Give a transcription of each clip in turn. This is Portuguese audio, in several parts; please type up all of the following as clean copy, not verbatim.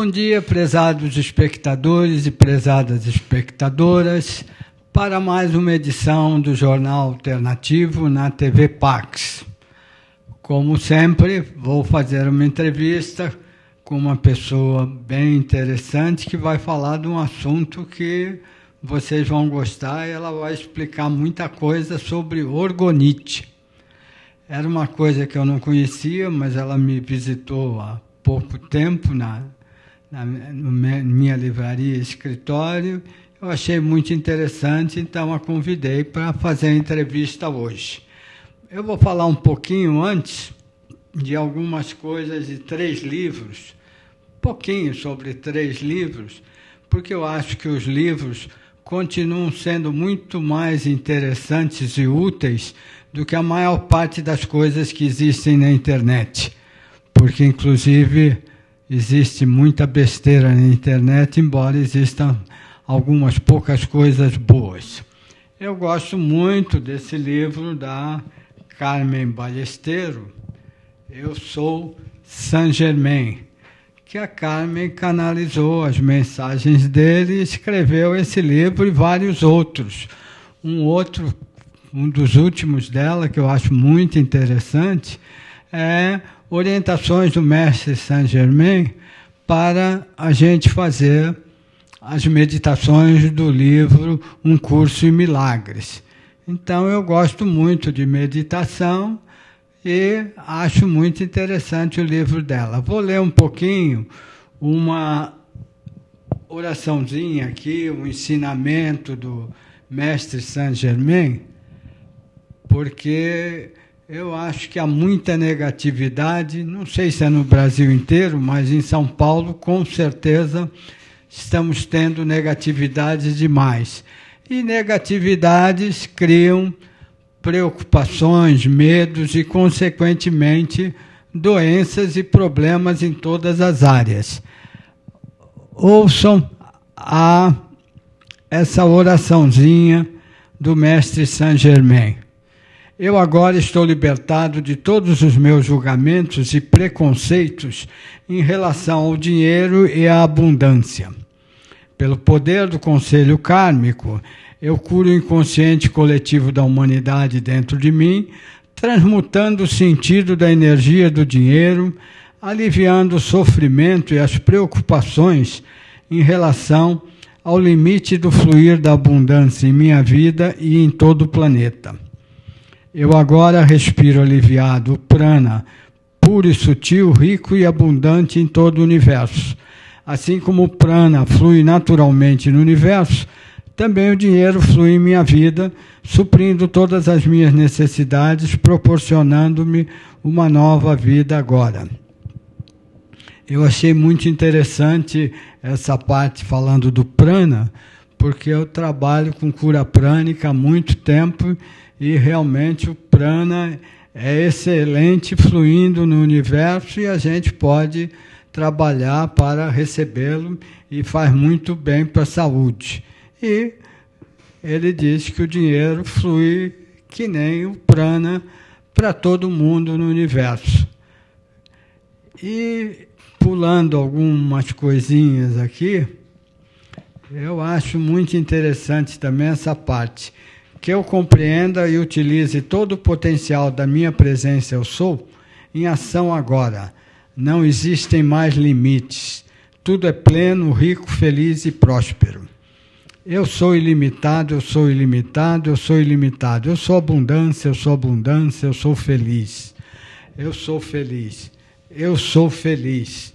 Bom dia, prezados espectadores e prezadas espectadoras, para mais uma edição do Jornal Alternativo na TV Pax. Como sempre, vou fazer uma entrevista com uma pessoa bem interessante que vai falar de um assunto que vocês vão gostar e ela vai explicar muita coisa sobre orgonite. Era uma coisa que eu não conhecia, mas ela me visitou há pouco tempo na minha livraria escritório. Eu achei muito interessante, então a convidei para fazer a entrevista hoje. Eu vou falar um pouquinho antes de algumas coisas de 3 livros, pouquinho sobre 3 livros, porque eu acho que os livros continuam sendo muito mais interessantes e úteis do que a maior parte das coisas que existem na internet, porque inclusive existe muita besteira na internet, embora existam algumas poucas coisas boas. Eu gosto muito desse livro da Carmen Ballesteros, Eu Sou Saint-Germain, que a Carmen canalizou as mensagens dele e escreveu esse livro e vários outros. Um dos últimos dela, que eu acho muito interessante, é Orientações do Mestre Saint-Germain para a gente fazer as meditações do livro Um Curso em Milagres. Então, eu gosto muito de meditação e acho muito interessante o livro dela. Vou ler um pouquinho uma oraçãozinha aqui, um ensinamento do Mestre Saint-Germain, porque eu acho que há muita negatividade, não sei se é no Brasil inteiro, mas em São Paulo, com certeza, estamos tendo negatividades demais. E negatividades criam preocupações, medos e, consequentemente, doenças e problemas em todas as áreas. Ouçam essa oraçãozinha do Mestre Saint-Germain. Eu agora estou libertado de todos os meus julgamentos e preconceitos em relação ao dinheiro e à abundância. Pelo poder do conselho kármico, eu curo o inconsciente coletivo da humanidade dentro de mim, transmutando o sentido da energia do dinheiro, aliviando o sofrimento e as preocupações em relação ao limite do fluir da abundância em minha vida e em todo o planeta. Eu agora respiro aliviado o prana, puro e sutil, rico e abundante em todo o universo. Assim como o prana flui naturalmente no universo, também o dinheiro flui em minha vida, suprindo todas as minhas necessidades, proporcionando-me uma nova vida agora. Eu achei muito interessante essa parte falando do prana, porque eu trabalho com cura prânica há muito tempo e realmente o prana é excelente fluindo no universo e a gente pode trabalhar para recebê-lo e faz muito bem para a saúde. E ele diz que o dinheiro flui que nem o prana para todo mundo no universo. E pulando algumas coisinhas aqui, eu acho muito interessante também essa parte. Que eu compreenda e utilize todo o potencial da minha presença eu sou em ação agora. Não existem mais limites. Tudo é pleno, rico, feliz e próspero. Eu sou ilimitado, eu sou ilimitado, eu sou ilimitado. Eu sou abundância, eu sou abundância, eu sou feliz. Eu sou feliz. Eu sou feliz.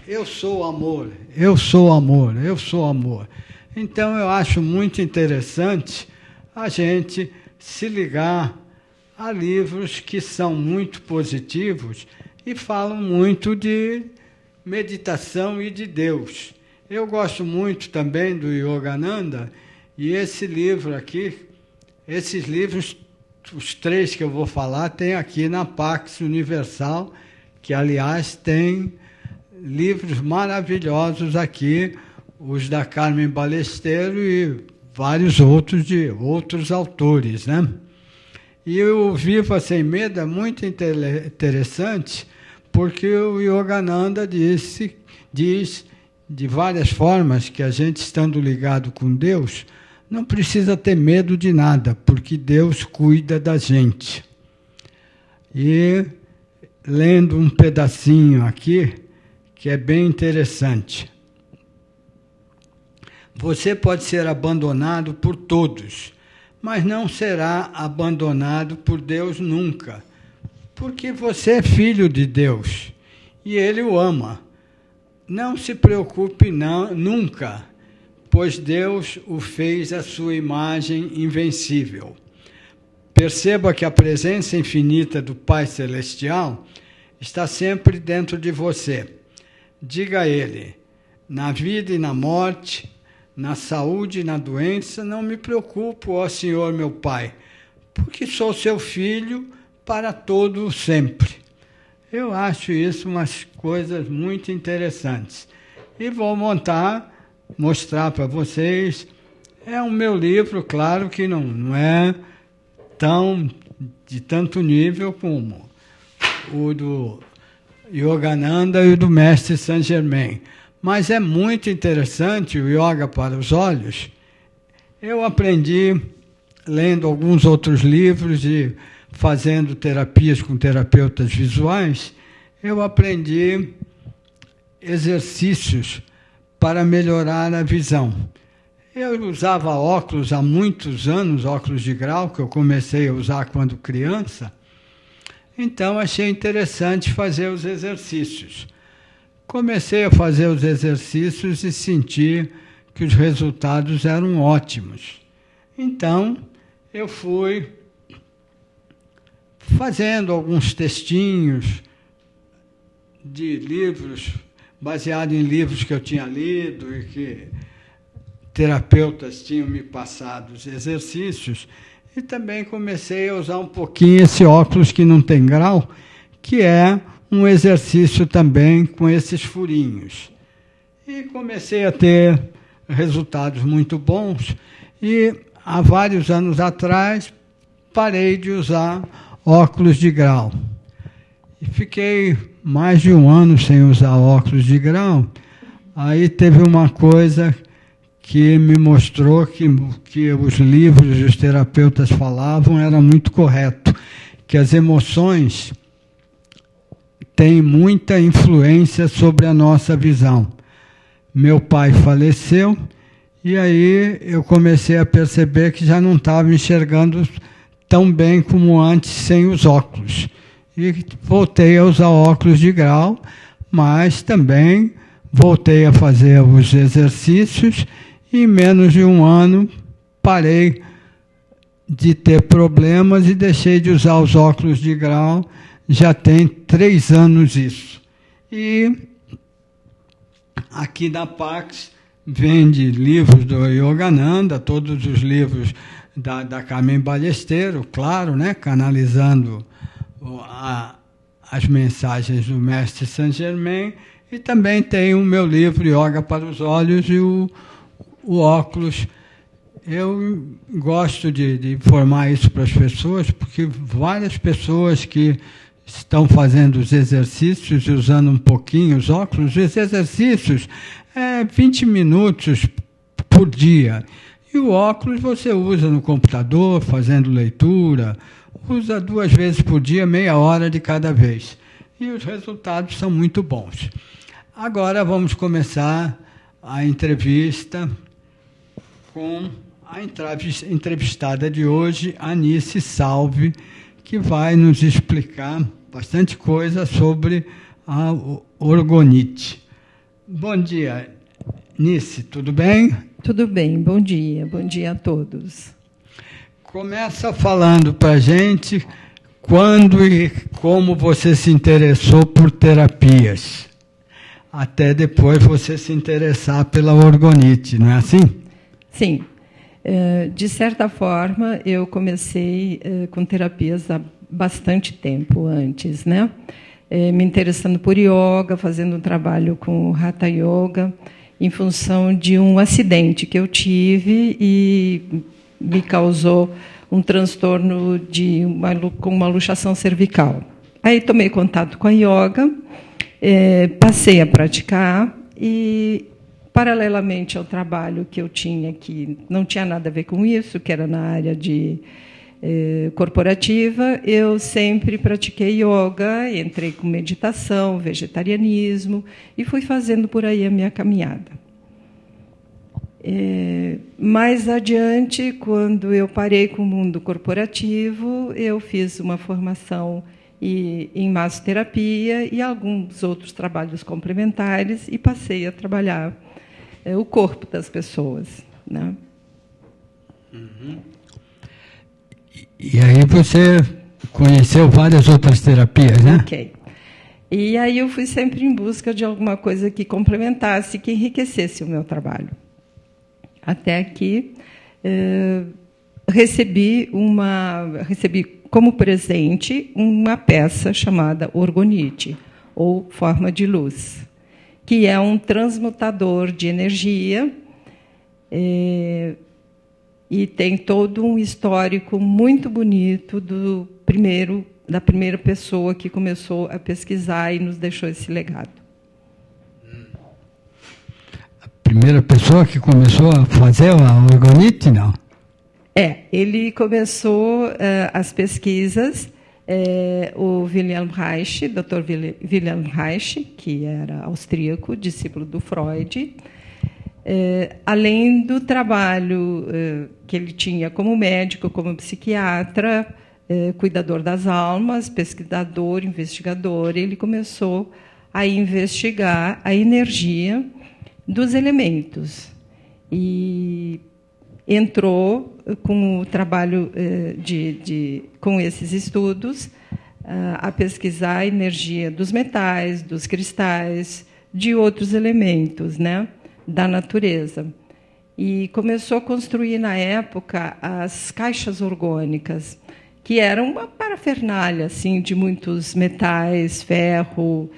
Eu sou amor, eu sou amor, eu sou amor. Então eu acho muito interessante a gente se ligar a livros que são muito positivos e falam muito de meditação e de Deus. Eu gosto muito também do Yogananda, e esse livro aqui, esses livros, os 3 que eu vou falar, tem aqui na Pax Universal, que aliás tem livros maravilhosos aqui, os da Carmen Ballesteros e vários outros de outros autores, né? E o Viva Sem Medo é muito interessante, porque o Yogananda diz de várias formas que a gente, estando ligado com Deus, não precisa ter medo de nada, porque Deus cuida da gente. E lendo um pedacinho aqui, que é bem interessante. Você pode ser abandonado por todos, mas não será abandonado por Deus nunca, porque você é filho de Deus e Ele o ama. Não se preocupe nunca, pois Deus o fez à sua imagem invencível. Perceba que a presença infinita do Pai Celestial está sempre dentro de você. Diga a Ele, na vida e na morte, na saúde e na doença, não me preocupo, ó Senhor meu Pai, porque sou seu filho para todo o sempre. Eu acho isso umas coisas muito interessantes. E vou mostrar para vocês. É o meu livro, claro que não é de tanto nível como o do Yogananda e o do Mestre Saint Germain. Mas é muito interessante o Yoga para os Olhos. Eu aprendi lendo alguns outros livros e fazendo terapias com terapeutas visuais, eu aprendi exercícios para melhorar a visão. Eu usava óculos há muitos anos, óculos de grau, que eu comecei a usar quando criança. Então, achei interessante fazer os exercícios. Comecei a fazer os exercícios e senti que os resultados eram ótimos. Então, eu fui fazendo alguns textinhos de livros, baseado em livros que eu tinha lido e que terapeutas tinham me passado os exercícios, e também comecei a usar um pouquinho esse óculos que não tem grau, que é um exercício também com esses furinhos. E comecei a ter resultados muito bons, e há vários anos atrás parei de usar óculos de grau. E fiquei mais de um ano sem usar óculos de grau. Aí teve uma coisa que me mostrou que os livros e os terapeutas falavam era muito correto, que as emoções têm muita influência sobre a nossa visão. Meu pai faleceu e aí eu comecei a perceber que já não estava enxergando tão bem como antes sem os óculos. E voltei a usar óculos de grau, mas também voltei a fazer os exercícios e em menos de um ano parei de ter problemas e deixei de usar os óculos de grau. Já tem 3 anos isso. E aqui na Pax vende livros do Yogananda, todos os livros da Carmen Ballesteros, claro, né, canalizando as mensagens do Mestre Saint Germain, e também tem o meu livro Yoga para os Olhos e o óculos. Eu gosto de informar isso para as pessoas, porque várias pessoas que estão fazendo os exercícios e usando um pouquinho os óculos, os exercícios 20 minutos por dia. E o óculos você usa no computador, fazendo leitura, usa 2 vezes por dia, meia hora de cada vez. E os resultados são muito bons. Agora vamos começar a entrevista com a entrevistada de hoje, Anice Salve, que vai nos explicar bastante coisa sobre a orgonite. Bom dia, Anice, tudo bem? Tudo bem, bom dia a todos. Começa falando para a gente quando e como você se interessou por terapias, até depois você se interessar pela orgonite, não é assim? Sim. De certa forma, eu comecei com terapias há bastante tempo antes, né? Me interessando por yoga, fazendo um trabalho com Hatha Yoga, em função de um acidente que eu tive e me causou um transtorno com uma luxação cervical. Aí tomei contato com a yoga, passei a praticar e paralelamente ao trabalho que eu tinha, que não tinha nada a ver com isso, que era na área de corporativa, eu sempre pratiquei yoga, entrei com meditação, vegetarianismo, e fui fazendo por aí a minha caminhada. Mais adiante, quando eu parei com o mundo corporativo, eu fiz uma formação em massoterapia e alguns outros trabalhos complementares e passei a trabalhar o corpo das pessoas, né? Uhum. E aí você conheceu várias outras terapias, né? Ok. E aí eu fui sempre em busca de alguma coisa que complementasse, que enriquecesse o meu trabalho. Até que recebi como presente uma peça chamada orgonite, ou forma de luz, que é um transmutador de energia, e tem todo um histórico muito bonito da primeira pessoa que começou a pesquisar e nos deixou esse legado. A primeira pessoa que começou a fazer a orgonite, não? Ele começou as pesquisas, o Wilhelm Reich, Dr. Wilhelm Reich, que era austríaco, discípulo do Freud, além do trabalho que ele tinha como médico, como psiquiatra, cuidador das almas, pesquisador, investigador, ele começou a investigar a energia dos elementos e entrou com o trabalho com esses estudos a pesquisar a energia dos metais, dos cristais, de outros elementos, né, da natureza. E começou a construir, na época, as caixas orgânicas, que eram uma parafernália assim, de muitos metais, ferro.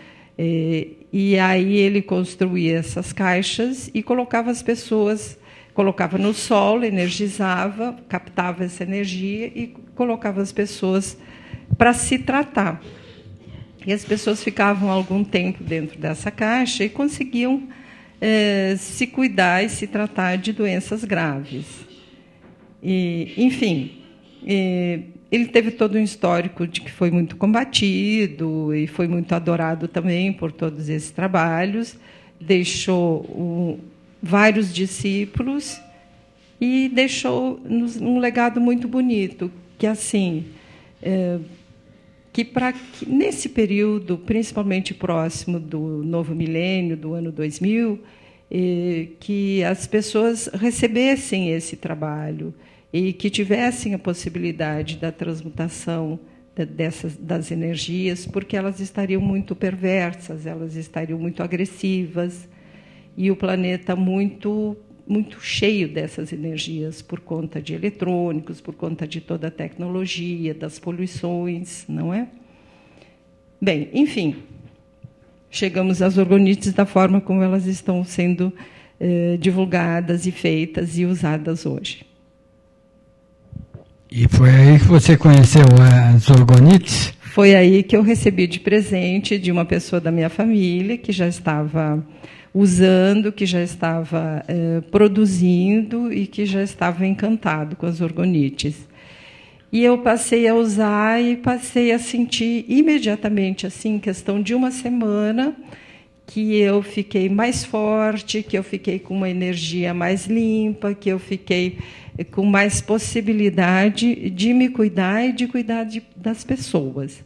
E aí ele construía essas caixas e colocava as pessoas, colocava no sol, energizava, captava essa energia e colocava as pessoas para se tratar. E as pessoas ficavam algum tempo dentro dessa caixa e conseguiam se cuidar e se tratar de doenças graves. Enfim, ele teve todo um histórico de que foi muito combatido e foi muito adorado também por todos esses trabalhos, deixou vários discípulos e deixou um legado muito bonito, que assim, que nesse período, principalmente próximo do novo milênio, do ano 2000, que as pessoas recebessem esse trabalho e que tivessem a possibilidade da transmutação das energias, porque elas estariam muito perversas, elas estariam muito agressivas, e o planeta muito cheio dessas energias por conta de eletrônicos, por conta de toda a tecnologia, das poluições, não é? Bem, enfim, chegamos às orgonites da forma como elas estão sendo divulgadas e feitas e usadas hoje. E foi aí que você conheceu as orgonites? Foi aí que eu recebi de presente de uma pessoa da minha família que já estava usando, que já estava produzindo e que já estava encantado com as orgonites. E eu passei a usar e passei a sentir imediatamente, assim, em questão de uma semana, que eu fiquei mais forte, que eu fiquei com uma energia mais limpa, que eu fiquei com mais possibilidade de me cuidar e de cuidar das pessoas.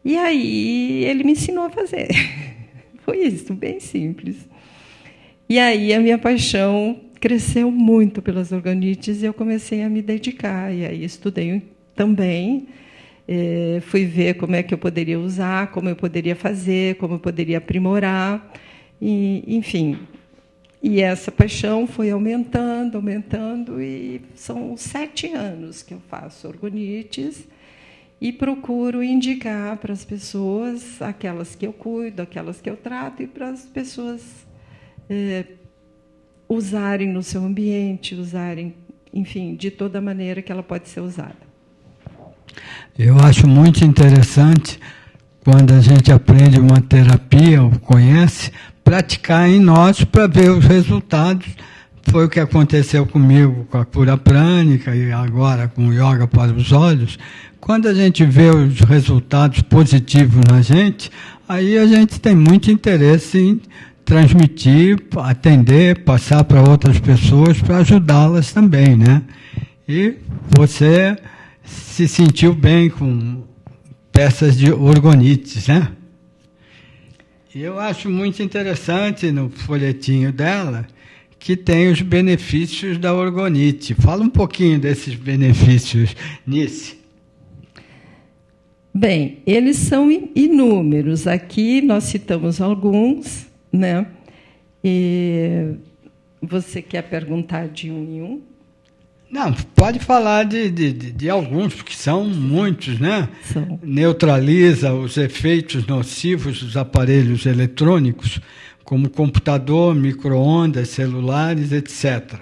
E aí ele me ensinou a fazer. Foi isso, bem simples. E aí a minha paixão cresceu muito pelas orgonites e eu comecei a me dedicar. E aí estudei também, fui ver como é que eu poderia usar, como eu poderia fazer, como eu poderia aprimorar, e, enfim. E essa paixão foi aumentando, e são 7 anos que eu faço orgonites e procuro indicar para as pessoas, aquelas que eu cuido, aquelas que eu trato, e para as pessoas usarem no seu ambiente, usarem, enfim, de toda maneira que ela pode ser usada. Eu acho muito interessante quando a gente aprende uma terapia ou conhece, praticar em nós para ver os resultados. Foi o que aconteceu comigo com a cura prânica e agora com o yoga para os olhos. Quando a gente vê os resultados positivos na gente, aí a gente tem muito interesse em transmitir, atender, passar para outras pessoas para ajudá-las também, né? E você se sentiu bem com peças de orgonites, né? E eu acho muito interessante no folhetinho dela que tem os benefícios da orgonite. Fala um pouquinho desses benefícios, Nice. Bem, eles são inúmeros. Aqui nós citamos alguns, né? E você quer perguntar de um em um? Não, pode falar de alguns, porque são muitos, né? São. Neutraliza os efeitos nocivos dos aparelhos eletrônicos, como computador, micro-ondas, celulares, etc.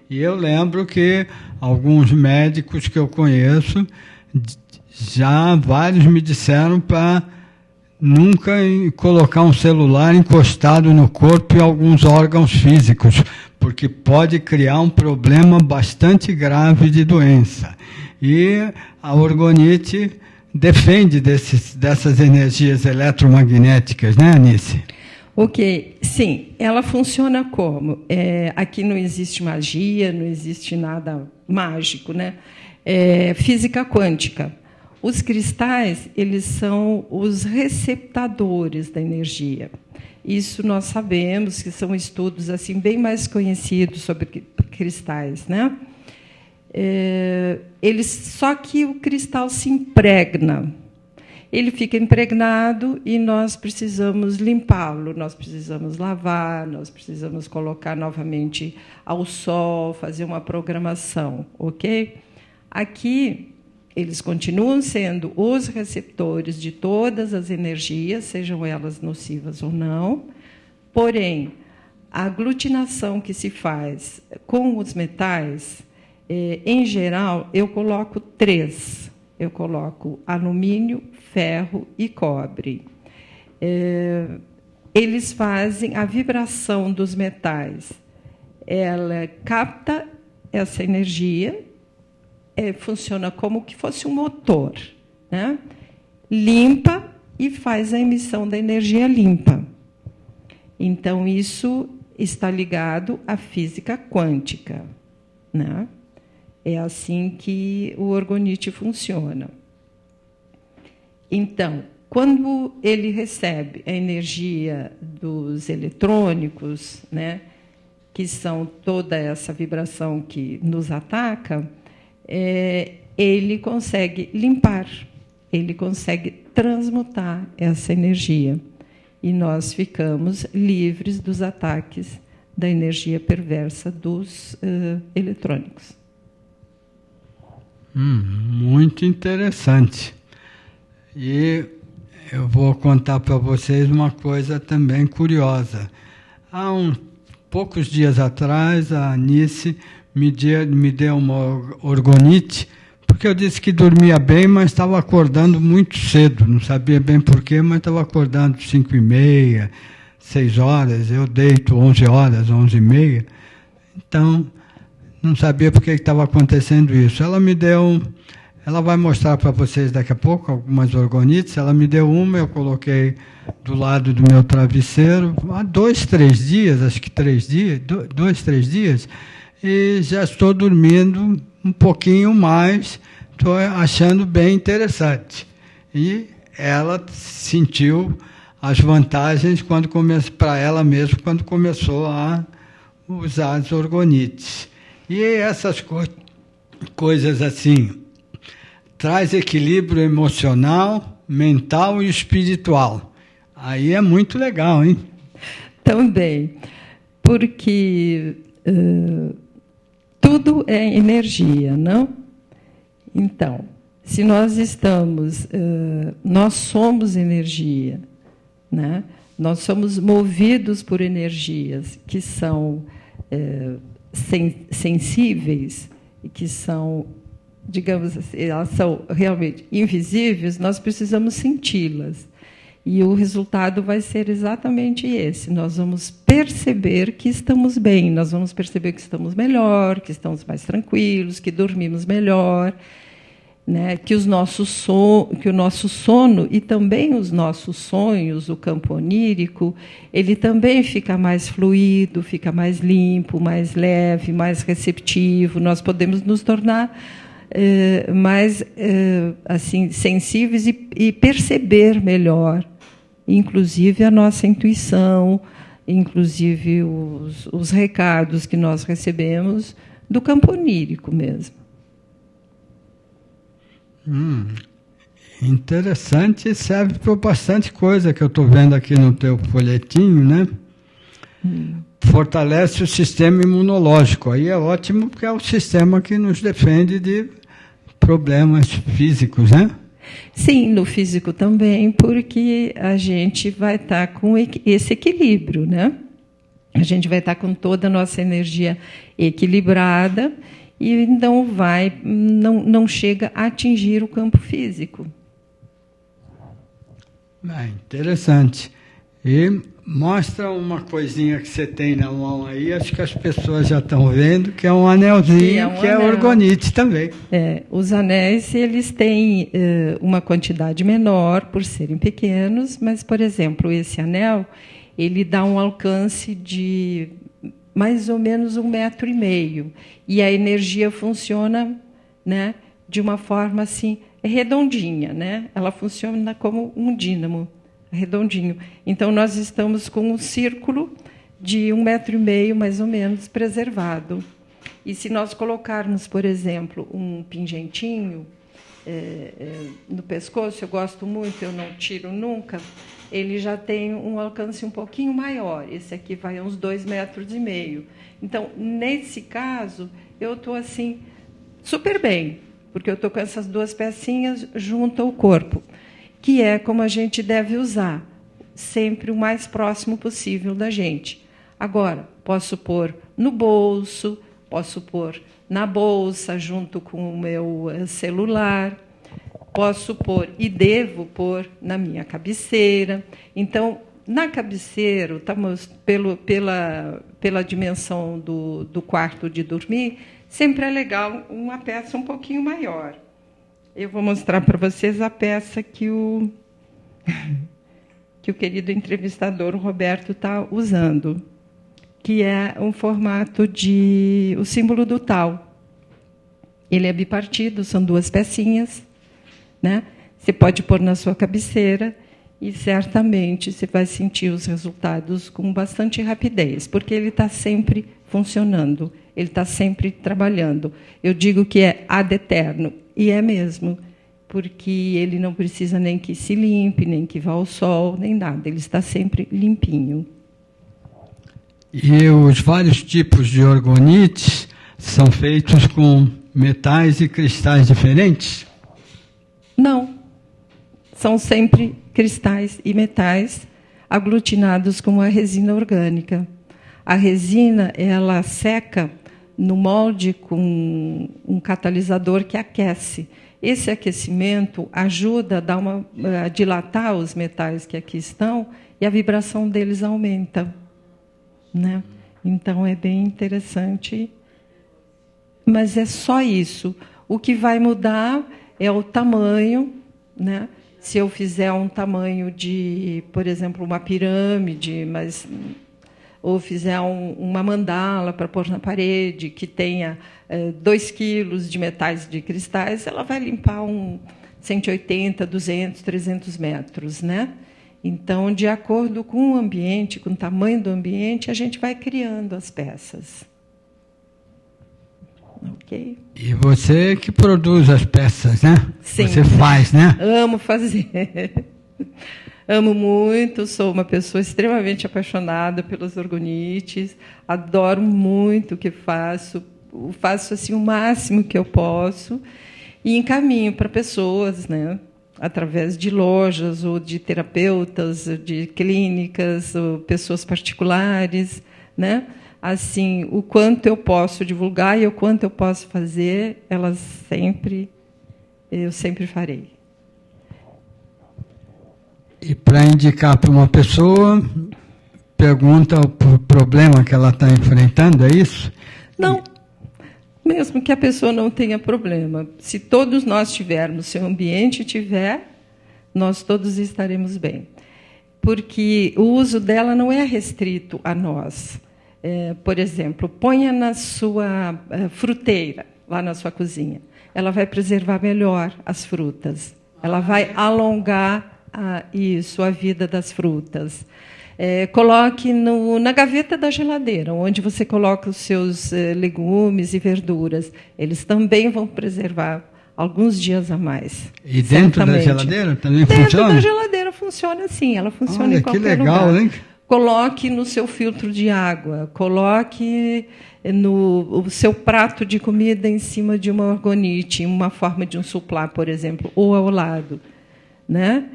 E eu lembro que alguns médicos que eu conheço, já vários me disseram para nunca colocar um celular encostado no corpo e alguns órgãos físicos, porque pode criar um problema bastante grave de doença. E a orgonite defende dessas energias eletromagnéticas, né, Anice? Ok, sim. Ela funciona como? Aqui não existe magia, não existe nada mágico, né? Física quântica. Os cristais, eles são os receptadores da energia. Isso nós sabemos, que são estudos assim bem mais conhecidos sobre cristais, né? Só que o cristal se impregna. Ele fica impregnado e nós precisamos limpá-lo, nós precisamos lavar, nós precisamos colocar novamente ao sol, fazer uma programação, ok? Aqui, eles continuam sendo os receptores de todas as energias, sejam elas nocivas ou não, porém, a aglutinação que se faz com os metais, em geral, eu coloco 3. Eu coloco alumínio, ferro e cobre. Eles fazem a vibração dos metais. Ela capta essa energia, funciona como que fosse um motor, né? Limpa e faz a emissão da energia limpa. Então, isso está ligado à física quântica, né? É assim que o orgonite funciona. Então, quando ele recebe a energia dos eletrônicos, né, que são toda essa vibração que nos ataca, ele consegue limpar, ele consegue transmutar essa energia. E nós ficamos livres dos ataques da energia perversa dos eletrônicos. Muito interessante. E eu vou contar para vocês uma coisa também curiosa. Há poucos dias atrás, a Anice me deu uma orgonite, porque eu disse que dormia bem, mas estava acordando muito cedo. Não sabia bem porquê, mas estava acordando 5h30, 6 horas. Eu deito 11 horas, 11h30. Então, não sabia por que estava acontecendo isso. Ela vai mostrar para vocês daqui a pouco algumas orgonites. Ela me deu uma, eu coloquei do lado do meu travesseiro há 2, 3 dias, acho que 3 dias, 2, 3 dias, e já estou dormindo um pouquinho mais, estou achando bem interessante. E ela sentiu as vantagens para ela mesma quando começou a usar as orgonites. E essas coisas assim, traz equilíbrio emocional, mental e espiritual. Aí é muito legal, hein? Também, porque tudo é energia, não? Então, se nós nós somos energia, né? Nós somos movidos por energias que são sensíveis e que são, digamos assim, elas são realmente invisíveis, nós precisamos senti-las. E o resultado vai ser exatamente esse. Nós vamos perceber que estamos bem, nós vamos perceber que estamos melhor, que estamos mais tranquilos, que dormimos melhor, né? Que o nosso sono e também os nossos sonhos, o campo onírico, ele também fica mais fluido, fica mais limpo, mais leve, mais receptivo. Nós podemos nos tornar mais assim, sensíveis e perceber melhor, inclusive a nossa intuição, inclusive os recados que nós recebemos do campo onírico mesmo. Interessante, serve para bastante coisa que eu estou vendo aqui no teu folhetinho, né? Fortalece o sistema imunológico. Aí é ótimo, porque é o sistema que nos defende de problemas físicos, né? Sim, no físico também, porque a gente vai estar com esse equilíbrio, né? A gente vai estar com toda a nossa energia equilibrada e não chega a atingir o campo físico. Interessante. E mostra uma coisinha que você tem na mão aí, acho que as pessoas já estão vendo, que é um anelzinho, que é orgonite também. Os anéis, eles têm uma quantidade menor por serem pequenos, mas, por exemplo, esse anel, ele dá um alcance de mais ou menos 1,5 metros, e a energia funciona, né, de uma forma assim, redondinha, né? Ela funciona como um dínamo, redondinho. Então, nós estamos com um círculo de 1,5 metros, mais ou menos, preservado. E se nós colocarmos, por exemplo, um pingentinho no pescoço, eu gosto muito, eu não tiro nunca, ele já tem um alcance um pouquinho maior. Esse aqui vai a uns 2,5 metros. Então, nesse caso, eu estou assim, super bem, porque eu estou com essas duas pecinhas junto ao corpo, que é como a gente deve usar, sempre o mais próximo possível da gente. Agora, posso pôr no bolso, posso pôr na bolsa, junto com o meu celular, posso pôr e devo pôr na minha cabeceira. Então, na cabeceira, estamos pela dimensão do quarto de dormir, sempre é legal uma peça um pouquinho maior. Eu vou mostrar para vocês a peça que o querido entrevistador Roberto está usando, que é um formato de o símbolo do Tao. Ele é bipartido, são 2 pecinhas, né? Você pode pôr na sua cabeceira e certamente você vai sentir os resultados com bastante rapidez, porque ele está sempre funcionando, ele está sempre trabalhando. Eu digo que é ad eterno, e é mesmo, porque ele não precisa nem que se limpe, nem que vá ao sol, nem nada, ele está sempre limpinho. E os vários tipos de orgonites são feitos com metais e cristais diferentes? Não. São sempre cristais e metais aglutinados com a resina orgânica. A resina, ela seca no molde com um catalisador que aquece. Esse aquecimento ajuda a dilatar os metais que aqui estão e a vibração deles aumenta, né? Então, é bem interessante. Mas é só isso. O que vai mudar é o tamanho, né? Se eu fizer um tamanho de, por exemplo, uma pirâmide, ou fizer uma mandala para pôr na parede, que tenha 2 quilos de metais de cristais, ela vai limpar 180, 200, 300 metros, né? Então, de acordo com o ambiente, com o tamanho do ambiente, a gente vai criando as peças. Ok? E você que produz as peças, né? Sim. Você faz, né? Amo fazer. Amo muito, sou uma pessoa extremamente apaixonada pelos orgonites, adoro muito o que faço assim, o máximo que eu posso e encaminho para pessoas, né? Através de lojas, ou de terapeutas, de clínicas, ou pessoas particulares, né? Assim, o quanto eu posso divulgar e o quanto eu posso fazer, eu sempre farei. E para indicar para uma pessoa, pergunta o problema que ela está enfrentando, é isso? Não. Mesmo que a pessoa não tenha problema. Se todos nós tivermos, se o ambiente tiver, nós todos estaremos bem. Porque o uso dela não é restrito a nós. Por exemplo, ponha na sua fruteira, lá na sua cozinha. Ela vai preservar melhor as frutas. Ela vai alongar a vida das frutas. Coloque na gaveta da geladeira, onde você coloca os seus legumes e verduras. Eles também vão preservar alguns dias a mais. E dentro da geladeira também funciona? Dentro da geladeira funciona assim, ela funciona em qualquer lugar. Que legal, hein? Coloque no seu filtro de água, coloque o seu prato de comida em cima de uma orgonite, em uma forma de um suplá, por exemplo, ou ao lado, né?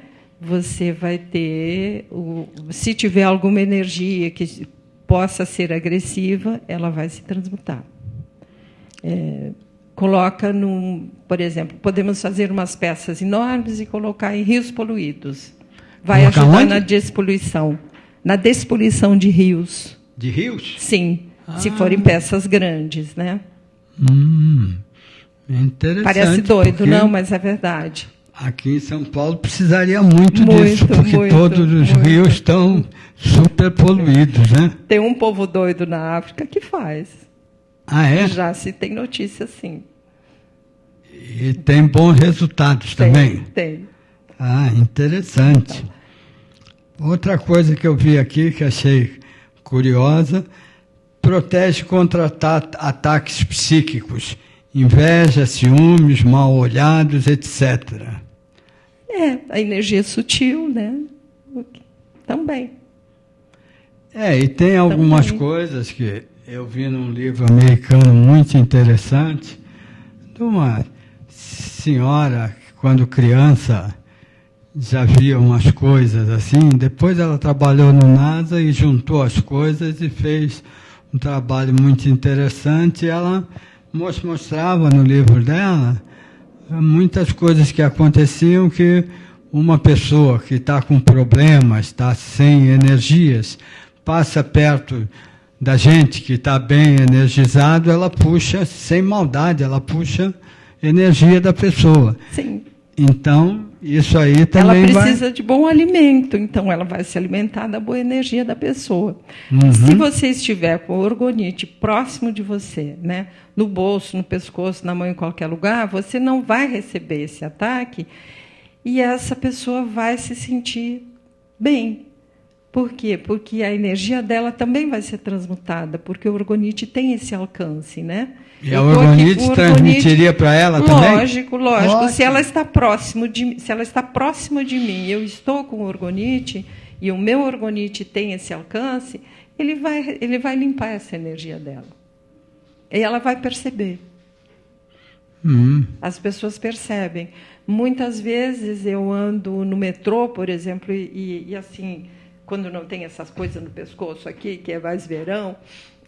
Você vai ter, se tiver alguma energia que possa ser agressiva, ela vai se transmutar. Coloca por exemplo, podemos fazer umas peças enormes e colocar em rios poluídos. Vai ajudar na despoluição. Na despoluição de rios. De rios? Sim, se forem peças grandes, né? Interessante. Parece doido, não, mas é verdade. Aqui em São Paulo precisaria muito disso, porque todos os rios estão super poluídos, né? Tem um povo doido na África que faz. Ah, é? Já se tem notícia, sim. E tem bons resultados também? Tem. Ah, interessante. Outra coisa que eu vi aqui, que achei curiosa, protege contra ataques psíquicos, inveja, ciúmes, mal-olhados, etc. A energia sutil, né? Também. E tem algumas coisas que eu vi num livro americano muito interessante, de uma senhora que, quando criança, já via umas coisas assim, depois ela trabalhou no NASA e juntou as coisas e fez um trabalho muito interessante. Ela mostrava no livro dela muitas coisas que aconteciam, que uma pessoa que está com problemas, está sem energias, passa perto da gente que está bem energizado, ela puxa, sem maldade, ela puxa energia da pessoa. Sim. Então, isso aí também ela precisa de bom alimento, então ela vai se alimentar da boa energia da pessoa. Se você estiver com orgonite próximo de você, né, no bolso, no pescoço, na mão, em qualquer lugar, você não vai receber esse ataque e essa pessoa vai se sentir bem. Por quê? Porque a energia dela também vai ser transmutada, porque o orgonite tem esse alcance, né? E a orgonite transmitiria para ela também? Lógico. Se ela está próxima de mim, eu estou com orgonite e o meu orgonite tem esse alcance, ele vai limpar essa energia dela. E ela vai perceber. As pessoas percebem. Muitas vezes eu ando no metrô, por exemplo, e assim, quando não tem essas coisas no pescoço aqui, que é mais verão,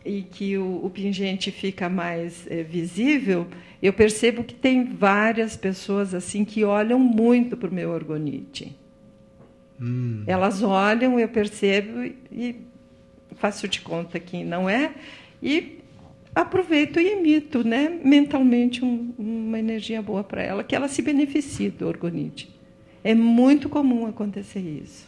e que o pingente fica mais visível, eu percebo que tem várias pessoas assim que olham muito para o meu orgonite. Elas olham, eu percebo e faço de conta que não é, e aproveito e emito, né, mentalmente uma energia boa para ela, que ela se beneficie do orgonite. É muito comum acontecer isso.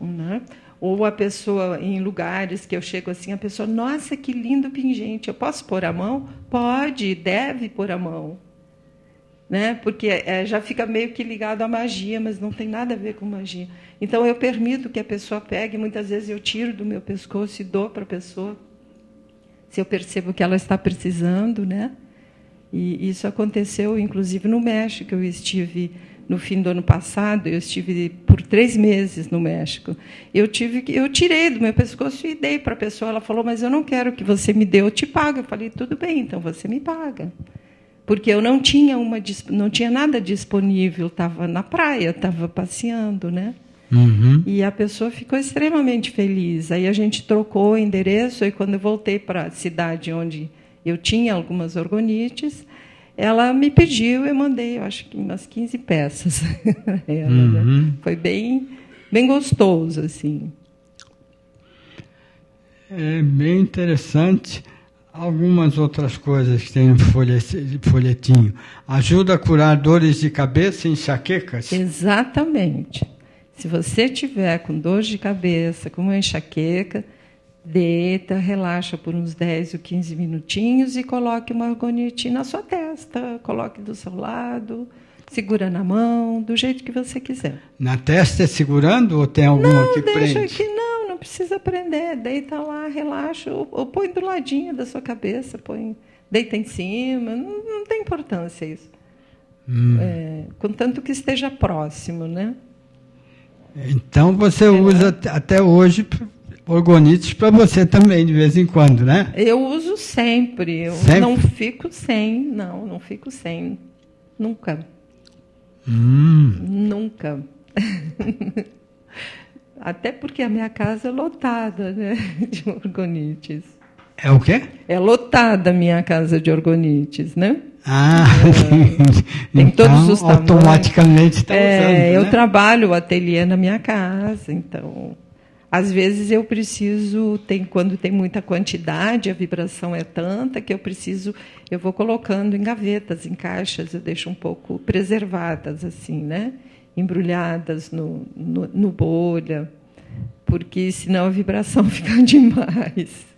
Né? Ou a pessoa, em lugares que eu chego assim, a pessoa, nossa, que lindo pingente, eu posso pôr a mão? Pode, deve pôr a mão. Né? Porque já fica meio que ligado à magia, mas não tem nada a ver com magia. Então, eu permito que a pessoa pegue, muitas vezes eu tiro do meu pescoço e dou para a pessoa, se eu percebo que ela está precisando. Né? E isso aconteceu, inclusive, no México. Eu estive... No fim do ano passado, eu estive por 3 meses no México. Eu tirei do meu pescoço e dei para a pessoa. Ela falou, mas eu não quero que você me dê, eu te pago. Eu falei, tudo bem, então você me paga. Porque eu não tinha nada disponível, estava na praia, estava passeando, né? E a pessoa ficou extremamente feliz. Aí a gente trocou o endereço, e quando eu voltei para a cidade onde eu tinha algumas orgonites, ela me pediu, eu mandei, eu acho que umas 15 peças. Ela, né? Foi bem bem gostoso, assim. É bem interessante. Algumas outras coisas que tem no folhetinho. Ajuda a curar dores de cabeça e enxaquecas? Exatamente. Se você tiver com dor de cabeça, com uma enxaqueca, deita, relaxa por uns 10 ou 15 minutinhos e coloque uma orgonite na sua testa. Coloque do seu lado, segura na mão, do jeito que você quiser. Na testa é segurando ou tem alguma que prende? Não, deixa aqui, não precisa prender. Deita lá, relaxa, ou põe do ladinho da sua cabeça, deita em cima, não tem importância isso. Contanto que esteja próximo, né? Então você usa até hoje orgonites para você também, de vez em quando, né? Eu uso sempre. Eu sempre? Não fico sem. Não fico sem. Nunca. Nunca. Até porque a minha casa é lotada, né, de orgonites. É o quê? É lotada a minha casa de orgonites, né? Tem então, todos os tamanhos. Automaticamente está usando, eu né? trabalho o ateliê na minha casa, então às vezes eu preciso, quando tem muita quantidade, a vibração é tanta que eu vou colocando em gavetas, em caixas, eu deixo um pouco preservadas assim, né? Embrulhadas no bolha, porque senão a vibração fica demais.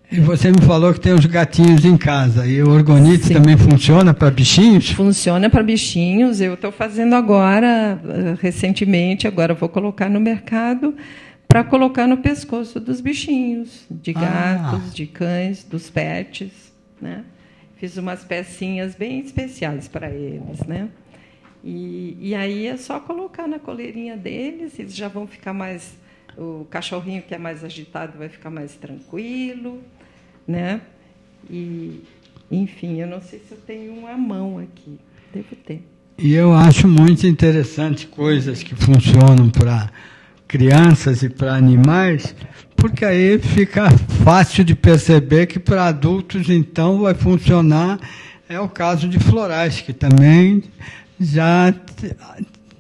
E você me falou que tem os gatinhos em casa. E o orgonite também funciona para bichinhos? Funciona para bichinhos. Eu estou fazendo agora, recentemente, agora vou colocar no mercado, para colocar no pescoço dos bichinhos, de gatos, de cães, dos pets, né? Fiz umas pecinhas bem especiais para eles, né? E aí é só colocar na coleirinha deles, eles já vão ficar mais... O cachorrinho que é mais agitado vai ficar mais tranquilo, né? E, enfim, eu não sei se eu tenho uma mão aqui. Devo ter. E eu acho muito interessante coisas que funcionam para crianças e para animais, porque aí fica fácil de perceber que para adultos, então, vai funcionar. É o caso de florais, que também já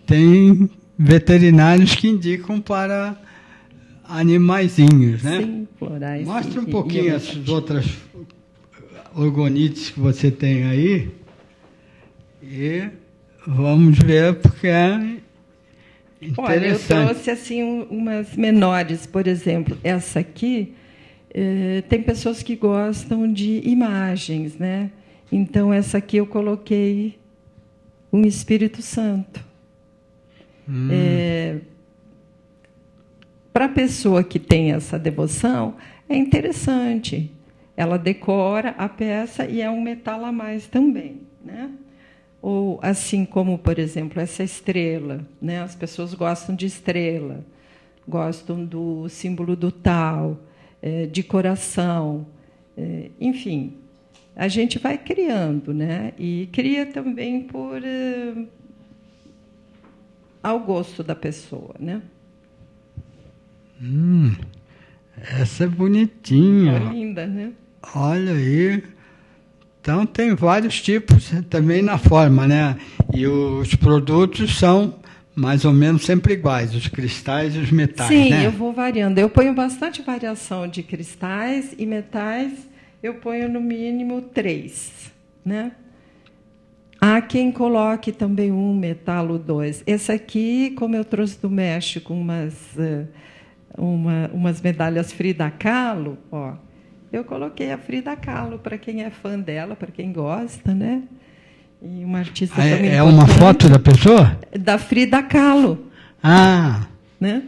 tem veterinários que indicam para animaizinhos, né? Sim, florais. Mostra um pouquinho essas outras orgonites que você tem aí e vamos ver, porque é interessante. Olha, eu trouxe assim umas menores, por exemplo, essa aqui, tem pessoas que gostam de imagens, né? Então, essa aqui eu coloquei um Espírito Santo. Para a pessoa que tem essa devoção, é interessante. Ela decora a peça e é um metal a mais também, né? Ou assim como, por exemplo, essa estrela, né? As pessoas gostam de estrela, gostam do símbolo do tal, de coração, enfim. A gente vai criando, né? E cria também ao gosto da pessoa, né? Essa é bonitinha. É linda, né? Olha aí. Então tem vários tipos também na forma, né? E os produtos são mais ou menos sempre iguais, os cristais e os metais, Sim, né? eu vou variando. Eu ponho bastante variação de cristais e metais. Eu ponho no mínimo 3, né? Há quem coloque também um metal ou 2. Esse aqui, como eu trouxe do México umas medalhas Frida Kahlo, ó, eu coloquei a Frida Kahlo para quem é fã dela, para quem gosta, né? E uma artista também é uma foto da pessoa? Da Frida Kahlo. Né?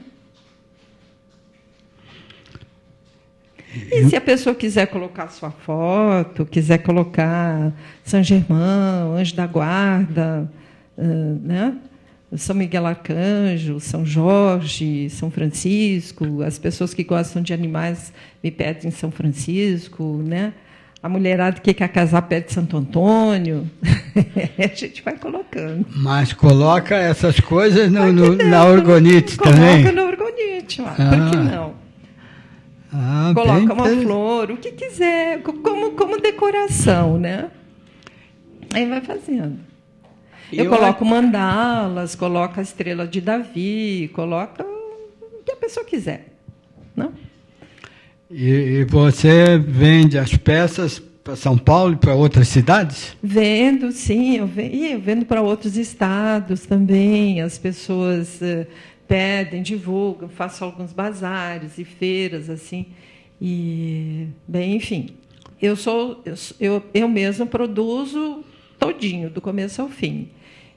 E se a pessoa quiser colocar sua foto, quiser colocar São Germão, Anjo da Guarda, né? São Miguel Arcanjo, São Jorge, São Francisco, as pessoas que gostam de animais me pedem São Francisco, né? A mulherada que quer casar pede Santo Antônio. A gente vai colocando. Mas coloca essas coisas na orgonite também? Coloca na orgonite, por que não? Coloca uma flor, o que quiser, como decoração, né? Aí vai fazendo. Eu coloco mandalas, coloco a estrela de Davi, coloco pessoa quiser. Não? E você vende as peças para São Paulo e para outras cidades? Vendo, sim. Eu vendo para outros estados também. As pessoas pedem, divulgam, faço alguns bazares e feiras, assim. E, bem, enfim, eu mesma produzo todinho, do começo ao fim.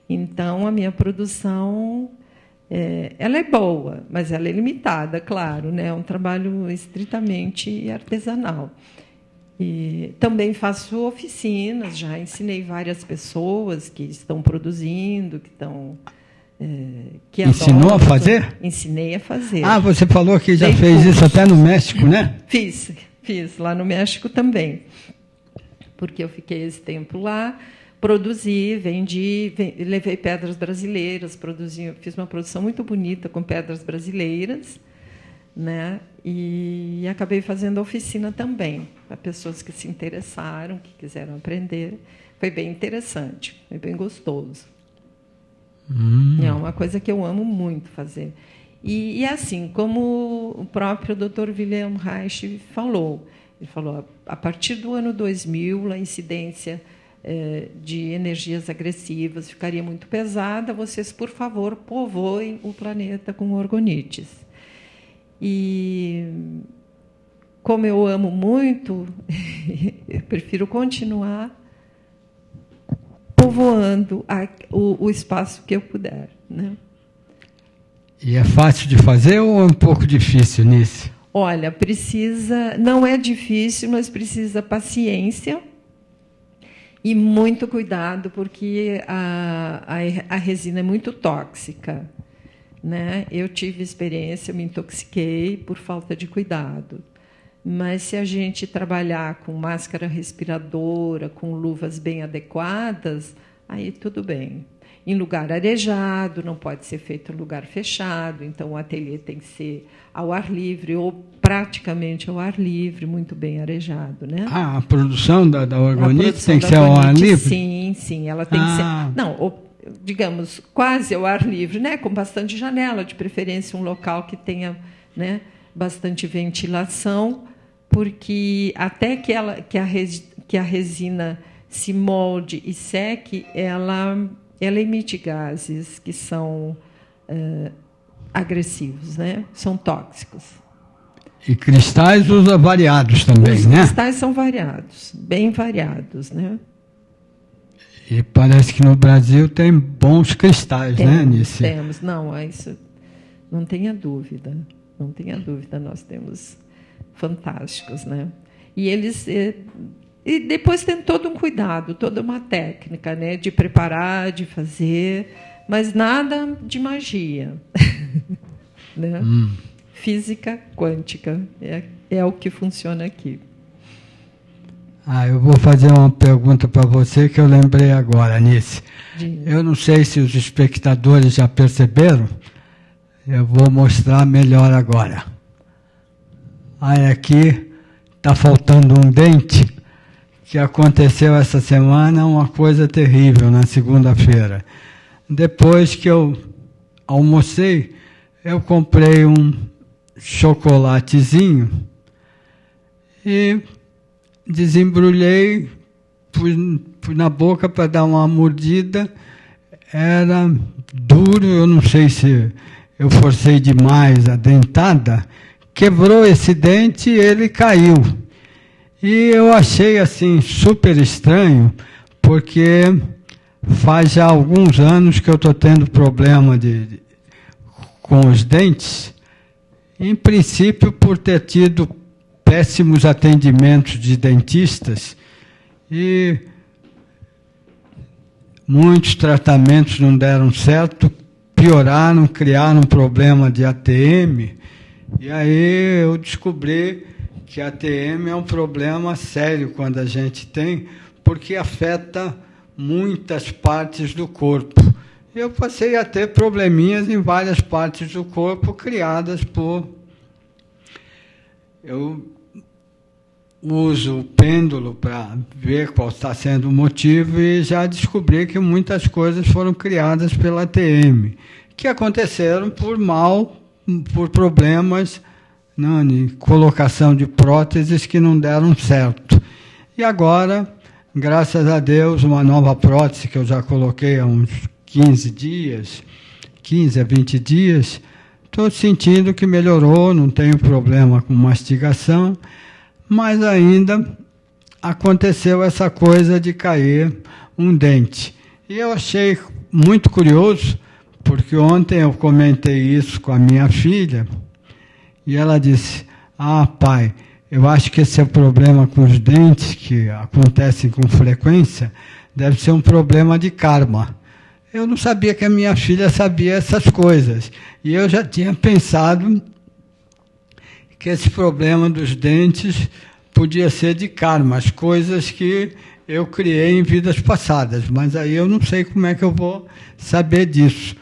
Então, a minha produção, ela é boa, mas ela é limitada, claro, né? É um trabalho estritamente artesanal. E também faço oficinas, já ensinei várias pessoas que estão produzindo, que estão... que ensinou adoram, a fazer? Ensinei a fazer. Ah, você falou que já Dei fez curso. isso até no México, né? Fiz lá no México também, porque eu fiquei esse tempo lá, produzi, vendi, levei pedras brasileiras, fiz uma produção muito bonita com pedras brasileiras, né? E acabei fazendo oficina também para pessoas que se interessaram, que quiseram aprender. Foi bem interessante, foi bem gostoso. É uma coisa que eu amo muito fazer. E assim, como o próprio Dr. Wilhelm Reich falou, ele falou, a partir do ano 2000, a incidência de energias agressivas ficaria muito pesada, vocês, por favor, povoem o planeta com orgonites. E, como eu amo muito, eu prefiro continuar povoando o espaço que eu puder, né? E é fácil de fazer ou é um pouco difícil nisso? Olha, não é difícil, mas precisa paciência e muito cuidado, porque a resina é muito tóxica, né? Eu tive experiência, me intoxiquei por falta de cuidado. Mas, se a gente trabalhar com máscara respiradora, com luvas bem adequadas, aí tudo bem. Em lugar arejado, não pode ser feito em lugar fechado, então o ateliê tem que ser ao ar livre, ou praticamente ao ar livre, muito bem arejado, né? Ah, a produção da orgonite tem que ser ao ar livre? Sim, ela tem que ser... Não, digamos, quase ao ar livre, né? Com bastante janela, de preferência um local que tenha, né, bastante ventilação, porque até que a resina se molde e seque, ela emite gases que são agressivos, né? São tóxicos. E cristais usa variados também, Os né? Os cristais são variados, bem variados, né? E parece que no Brasil tem bons cristais, né, Nice? Temos, não, isso não tenha dúvida, nós temos fantásticos, né? E eles... E depois tem todo um cuidado, toda uma técnica, né, de preparar, de fazer, mas nada de magia. Né? Física quântica é o que funciona aqui. Eu vou fazer uma pergunta para você que eu lembrei agora, Nice. Eu não sei se os espectadores já perceberam, eu vou mostrar melhor agora. Aqui está faltando um dente, que aconteceu essa semana, uma coisa terrível, na segunda-feira. Depois que eu almocei, eu comprei um chocolatezinho e desembrulhei, pus na boca para dar uma mordida. Era duro, eu não sei se eu forcei demais a dentada, quebrou esse dente e ele caiu. E eu achei assim super estranho, porque faz já alguns anos que eu estou tendo problema com os dentes, em princípio por ter tido péssimos atendimentos de dentistas e muitos tratamentos não deram certo, pioraram, criaram um problema de ATM, e aí eu descobri que a ATM é um problema sério quando a gente tem, porque afeta muitas partes do corpo. Eu passei a ter probleminhas em várias partes do corpo criadas por... Eu uso o pêndulo para ver qual está sendo o motivo e já descobri que muitas coisas foram criadas pela ATM, que aconteceram por mau por problemas, não, de colocação de próteses que não deram certo. E agora, graças a Deus, uma nova prótese que eu já coloquei há uns 15 a 20 dias, estou sentindo que melhorou, não tenho problema com mastigação, mas ainda aconteceu essa coisa de cair um dente. E eu achei muito curioso, porque ontem eu comentei isso com a minha filha, e ela disse, pai, eu acho que esse é o problema com os dentes, que acontecem com frequência, deve ser um problema de karma. Eu não sabia que a minha filha sabia essas coisas. E eu já tinha pensado que esse problema dos dentes podia ser de karma, as coisas que eu criei em vidas passadas. Mas aí eu não sei como é que eu vou saber disso.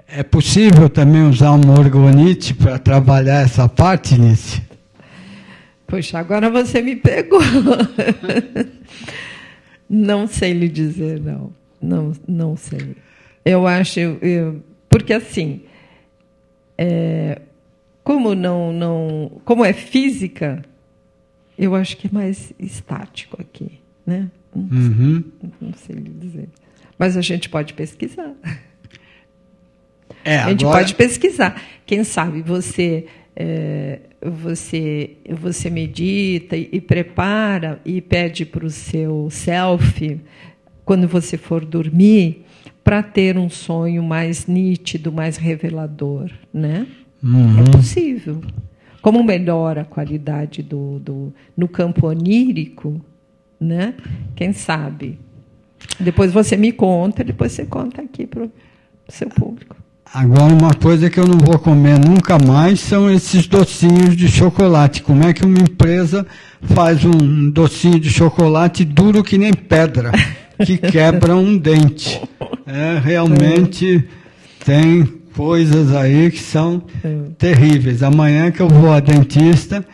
É possível também usar uma orgonite para trabalhar essa parte, Nice? Poxa, agora você me pegou. Não sei lhe dizer, não. Não sei. Eu acho... porque, assim, como é física, eu acho que é mais estático aqui, né? Não sei lhe dizer. Mas a gente pode pesquisar. A gente pode pesquisar. Quem sabe você medita e prepara e pede para o seu self, quando você for dormir, para ter um sonho mais nítido, mais revelador, né? É possível. Como melhora a qualidade no campo onírico, né? Quem sabe? Depois você me conta, depois você conta aqui para o seu público. Agora, uma coisa que eu não vou comer nunca mais são esses docinhos de chocolate. Como é que uma empresa faz um docinho de chocolate duro que nem pedra, que quebra um dente? Realmente tem coisas aí que são terríveis. Amanhã que eu vou à dentista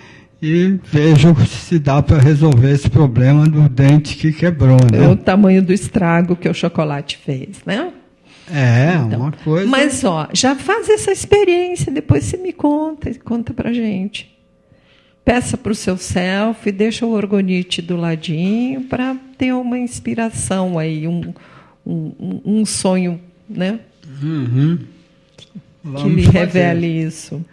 e vejo se dá para resolver esse problema do dente que quebrou, né? É o tamanho do estrago que o chocolate fez, né? Então, uma coisa... Mas, já faz essa experiência, depois você me conta pra gente. Peça para o seu self, deixa o orgonite do ladinho para ter uma inspiração aí, um sonho, né? Que lhe revele isso.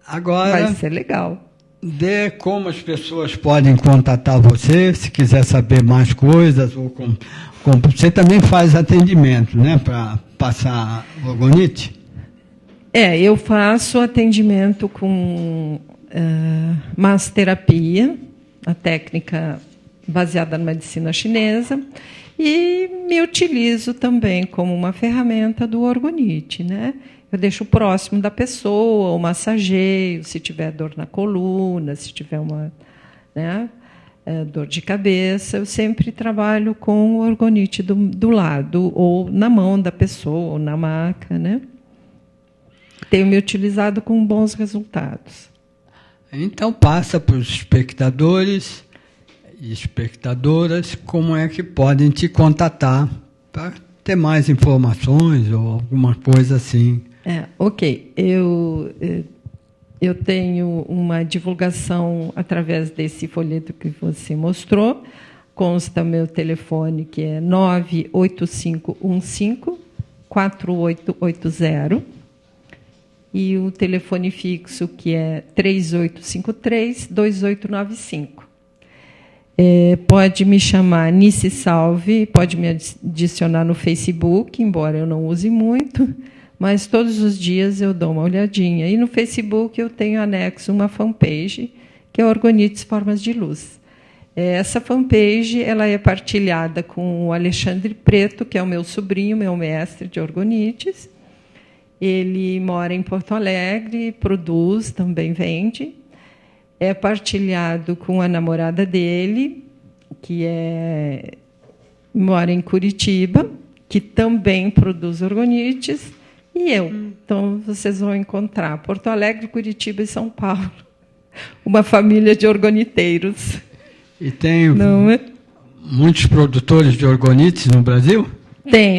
Agora, vai ser legal. Dê como as pessoas podem contatar você, se quiser saber mais coisas, ou você também faz atendimento, né, para passar orgonite? Eu faço atendimento com massoterapia, a técnica baseada na medicina chinesa, e me utilizo também como uma ferramenta do orgonite, né? Eu deixo próximo da pessoa, o massageio, se tiver dor na coluna, se tiver uma dor de cabeça. Eu sempre trabalho com o orgonite do lado, ou na mão da pessoa, ou na maca, né? Tenho me utilizado com bons resultados. Então, passa para os espectadores e espectadoras como é que podem te contatar para ter mais informações ou alguma coisa assim. Ok. Eu tenho uma divulgação através desse folheto que você mostrou. Consta meu telefone, que é 98515-4880. E o telefone fixo, que é 3853-2895. Pode me chamar Nice Salve, pode me adicionar no Facebook, embora eu não use muito, mas todos os dias eu dou uma olhadinha. E no Facebook eu tenho anexo uma fanpage, que é Orgonites Formas de Luz. Essa fanpage ela é partilhada com o Alexandre Preto, que é o meu sobrinho, meu mestre de orgonites. Ele mora em Porto Alegre, produz, também vende. É partilhado com a namorada dele, que mora em Curitiba, que também produz orgonites, e eu. Então, vocês vão encontrar Porto Alegre, Curitiba e São Paulo. Uma família de orgoniteiros. E tem muitos produtores de orgonites no Brasil?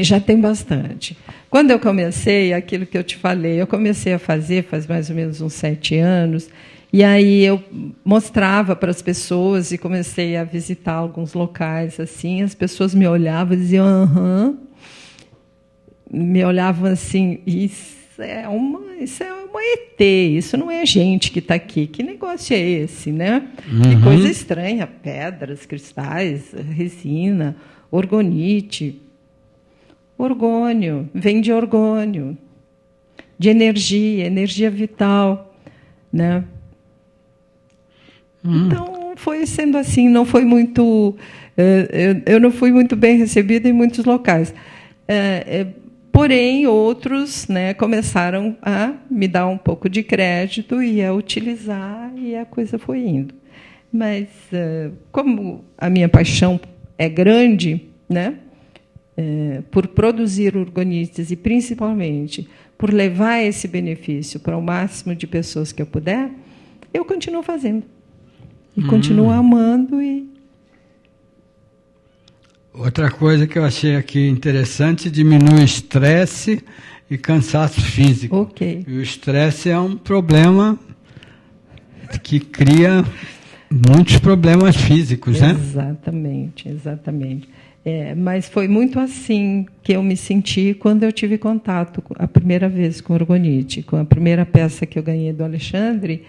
Já tem bastante. Quando eu comecei, aquilo que eu te falei, eu comecei a fazer faz mais ou menos uns 7 anos, e aí eu mostrava para as pessoas e comecei a visitar alguns locais assim, as pessoas me olhavam e diziam, aham, me olhavam assim, isso é uma ET, isso não é gente que está aqui, que negócio é esse, né? Que coisa estranha, pedras, cristais, resina, orgonite. Orgônio, vem de orgônio, de energia vital, né? Então, foi sendo assim, não foi muito... eu não fui muito bem recebida em muitos locais. Porém, outros, né, começaram a me dar um pouco de crédito e a utilizar, e a coisa foi indo. Mas, como a minha paixão é grande, né, por produzir orgonites e, principalmente, por levar esse benefício para o máximo de pessoas que eu puder, eu continuo fazendo. E continuo amando. Outra coisa que eu achei aqui interessante, diminui estresse e cansaço físico. Ok. E o estresse é um problema que cria muitos problemas físicos, né? Exatamente, exatamente. Mas foi muito assim que eu me senti quando eu tive contato a primeira vez com orgonite, com a primeira peça que eu ganhei do Alexandre.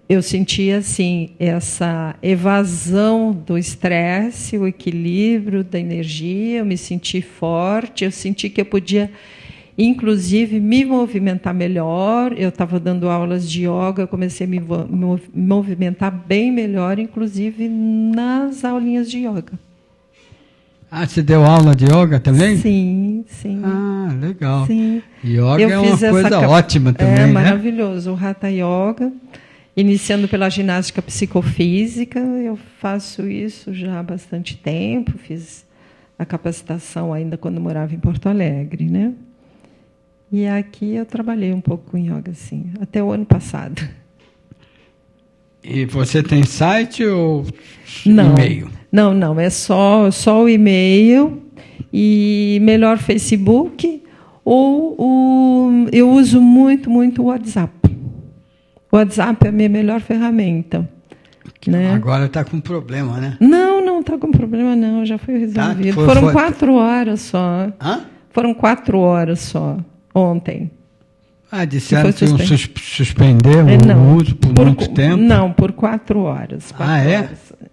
Eu senti assim essa evasão do estresse, o equilíbrio da energia. Eu me senti forte, eu senti que eu podia, inclusive, me movimentar melhor. Eu estava dando aulas de yoga, eu comecei a me movimentar bem melhor, inclusive nas aulinhas de yoga. Ah, você deu aula de yoga também? Sim, sim. Ah, legal. Sim. Yoga é uma coisa ótima também, né? Maravilhoso. O Hatha Yoga, iniciando pela ginástica psicofísica, eu faço isso já há bastante tempo. Fiz a capacitação ainda quando morava em Porto Alegre, né? E aqui eu trabalhei um pouco com yoga, sim, até o ano passado. E você tem site ou e-mail? Não, é só o e-mail e melhor Facebook, ou eu uso muito o WhatsApp. O WhatsApp é a minha melhor ferramenta. Né? Agora está com problema, né? Não está com problema, não, já foi resolvido. Foram 4 horas só. Hã? Foram 4 horas só, ontem. Ah, disseram que suspendeu o uso por muito tempo? Não, por 4 horas. 4 horas. É?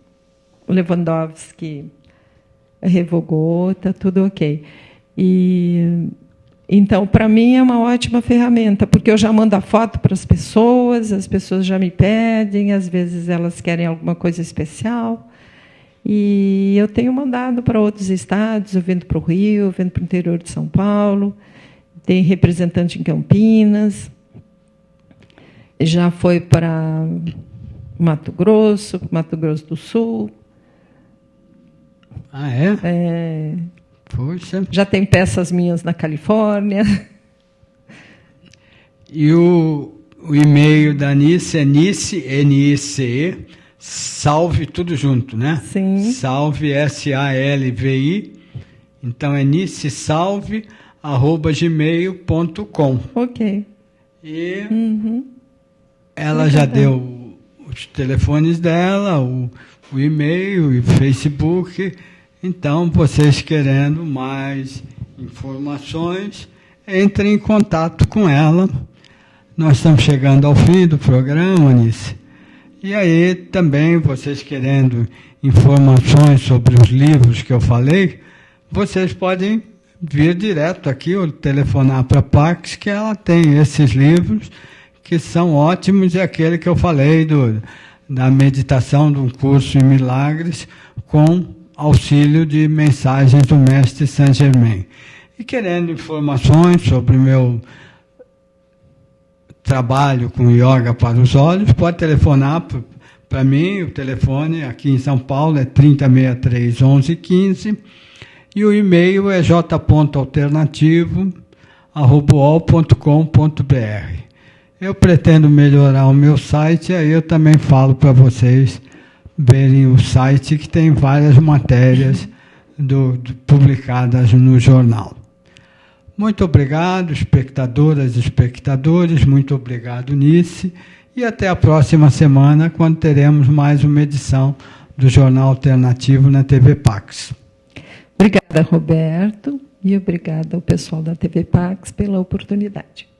O Lewandowski revogou, está tudo ok. Então, para mim, é uma ótima ferramenta, porque eu já mando a foto para as pessoas já me pedem, às vezes elas querem alguma coisa especial. E eu tenho mandado para outros estados, eu vendo para o Rio, eu vendo para o interior de São Paulo, tem representante em Campinas, já foi para Mato Grosso do Sul. Ah, é? Poxa. Já tem peças minhas na Califórnia. E o e-mail da Nice é Nice, salve, tudo junto, né? Sim. Salve, SALVI. Então é nicesalve@gmail.com. Ok. E ela já deu os telefones dela, o e-mail e o Facebook. Então, vocês querendo mais informações, entrem em contato com ela. Nós estamos chegando ao fim do programa, Anice. E aí, também, vocês querendo informações sobre os livros que eu falei, vocês podem vir direto aqui ou telefonar para a Pax, que ela tem esses livros que são ótimos, e aquele que eu falei da meditação de um curso em milagres com auxílio de mensagens do Mestre Saint Germain. E querendo informações sobre o meu trabalho com yoga para os olhos, pode telefonar para mim. O telefone aqui em São Paulo é 3063 1115 e o e-mail é j.alternativo@uol.com.br. Eu pretendo melhorar o meu site, aí eu também falo para vocês verem o site, que tem várias matérias publicadas no jornal. Muito obrigado, espectadoras e espectadores, muito obrigado, Nice, e até a próxima semana, quando teremos mais uma edição do Jornal Alternativo na TV Pax. Obrigada, Roberto, e obrigada ao pessoal da TV Pax pela oportunidade.